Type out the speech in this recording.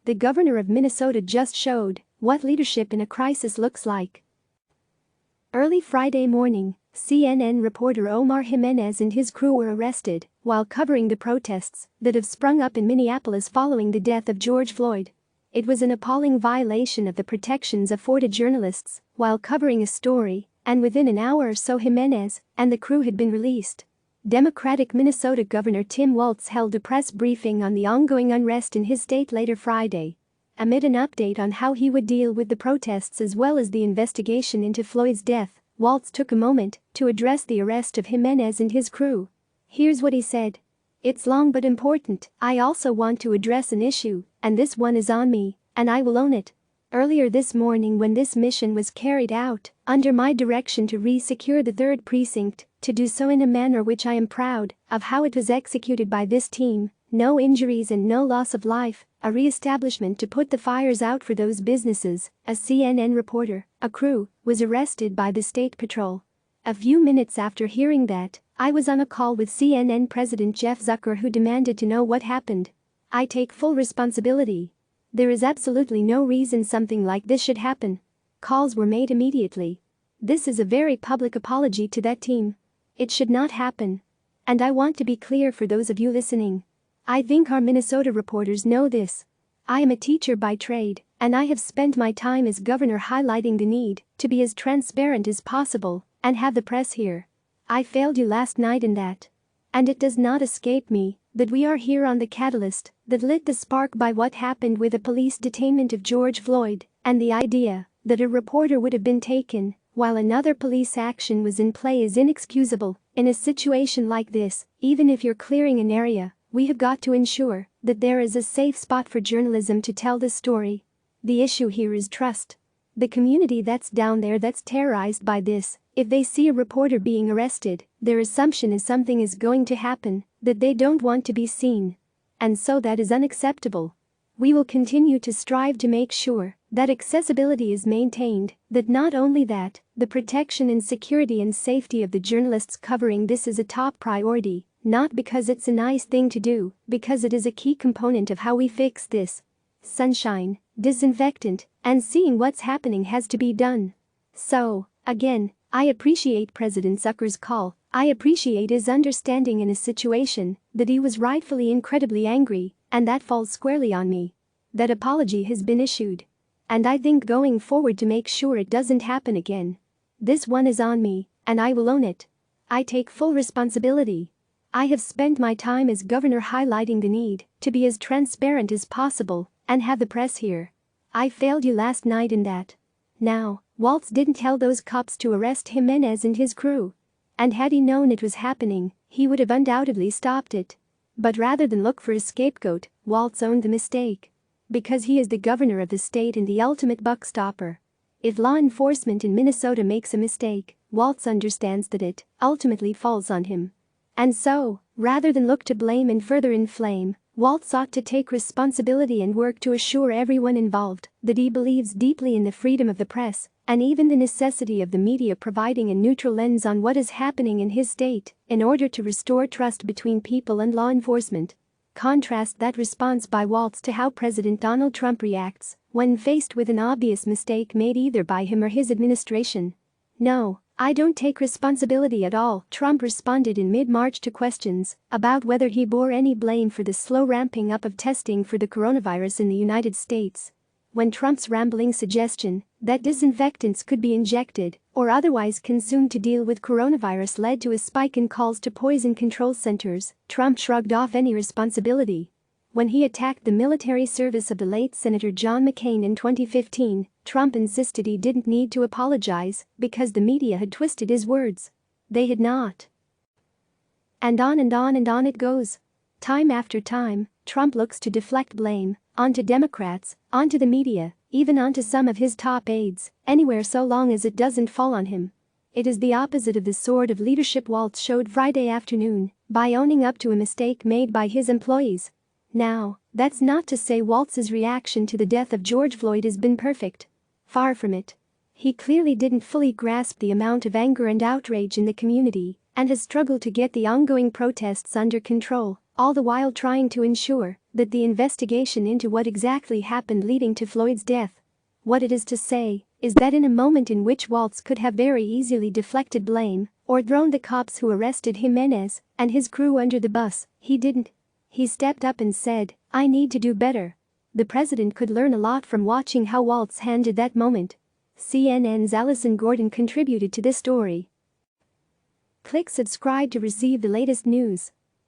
the governor of Minnesota just showed what leadership in a crisis looks like. Early Friday morning, CNN reporter Omar Jimenez and his crew were arrested while covering the protests that have sprung up in Minneapolis following the death of George Floyd. It was an appalling violation of the protections afforded journalists while covering a story, and within an hour or so Jimenez and the crew had been released. Democratic Minnesota Governor Tim Walz held a press briefing on the ongoing unrest in his state later Friday. Amid an update on how he would deal with the protests as well as the investigation into Floyd's death, Walz took a moment to address the arrest of Jimenez and his crew. Here's what he said. "It's long but important. I also want to address an issue, and this one is on me, and I will own it. Earlier this morning when this mission was carried out, under my direction to re-secure the 3rd precinct, to do so in a manner which I am proud of how it was executed by this team, no injuries and no loss of life, a reestablishment to put the fires out for those businesses," a CNN reporter, a crew, was arrested by the State Patrol. A few minutes after hearing that, I was on a call with CNN President Jeff Zucker, who demanded to know what happened. "I take full responsibility. There is absolutely no reason something like this should happen." Calls were made immediately. "This is a very public apology to that team. It should not happen. And I want to be clear for those of you listening. I think our Minnesota reporters know this. I am a teacher by trade, and I have spent my time as governor highlighting the need to be as transparent as possible and have the press here. I failed you last night in that. And it does not escape me that we are here on the catalyst that lit the spark by what happened with the police detainment of George Floyd, and the idea that a reporter would have been taken while another police action was in play is inexcusable. In a situation like this, even if you're clearing an area, we have got to ensure that there is a safe spot for journalism to tell the story. The issue here is trust. The community that's down there that's terrorized by this, if they see a reporter being arrested, their assumption is something is going to happen that they don't want to be seen. And so that is unacceptable. We will continue to strive to make sure that accessibility is maintained, that not only that, the protection and security and safety of the journalists covering this is a top priority, not because it's a nice thing to do, because it is a key component of how we fix this. Sunshine, disinfectant, and seeing what's happening has to be done. So, again, I appreciate President Zucker's call. I appreciate his understanding in a situation that he was rightfully incredibly angry, and that falls squarely on me. That apology has been issued. And I think going forward to make sure it doesn't happen again. This one is on me, and I will own it. I take full responsibility. I have spent my time as governor highlighting the need to be as transparent as possible and have the press here. I failed you last night in that. Now, Walz didn't tell those cops to arrest Jimenez and his crew. And had he known it was happening, he would have undoubtedly stopped it. But rather than look for a scapegoat, Walz owned the mistake. Because he is the governor of the state and the ultimate buck stopper. If law enforcement in Minnesota makes a mistake, Walz understands that it ultimately falls on him. And so, rather than look to blame and further inflame, Walz ought to take responsibility and work to assure everyone involved that he believes deeply in the freedom of the press and even the necessity of the media providing a neutral lens on what is happening in his state in order to restore trust between people and law enforcement. Contrast that response by Walz to how President Donald Trump reacts when faced with an obvious mistake made either by him or his administration. "No, I don't take responsibility at all," Trump responded in mid-March to questions about whether he bore any blame for the slow ramping up of testing for the coronavirus in the United States. When Trump's rambling suggestion that disinfectants could be injected or otherwise consumed to deal with coronavirus led to a spike in calls to poison control centers, Trump shrugged off any responsibility. When he attacked the military service of the late Senator John McCain in 2015, Trump insisted he didn't need to apologize because the media had twisted his words. They had not. And on and on and on it goes. Time after time, Trump looks to deflect blame onto Democrats, onto the media, even onto some of his top aides, anywhere so long as it doesn't fall on him. It is the opposite of the sort of leadership Walz showed Friday afternoon by owning up to a mistake made by his employees. Now, that's not to say Walz's reaction to the death of George Floyd has been perfect. Far from it. He clearly didn't fully grasp the amount of anger and outrage in the community and has struggled to get the ongoing protests under control. all the while trying to ensure that the investigation into what exactly happened leading to Floyd's death. What it is to say is that in a moment in which Walz could have very easily deflected blame or thrown the cops who arrested Jimenez and his crew under the bus, he didn't. He stepped up and said, "I need to do better." The president could learn a lot from watching how Walz handled that moment. CNN's Allison Gordon contributed to this story. Click subscribe to receive the latest news.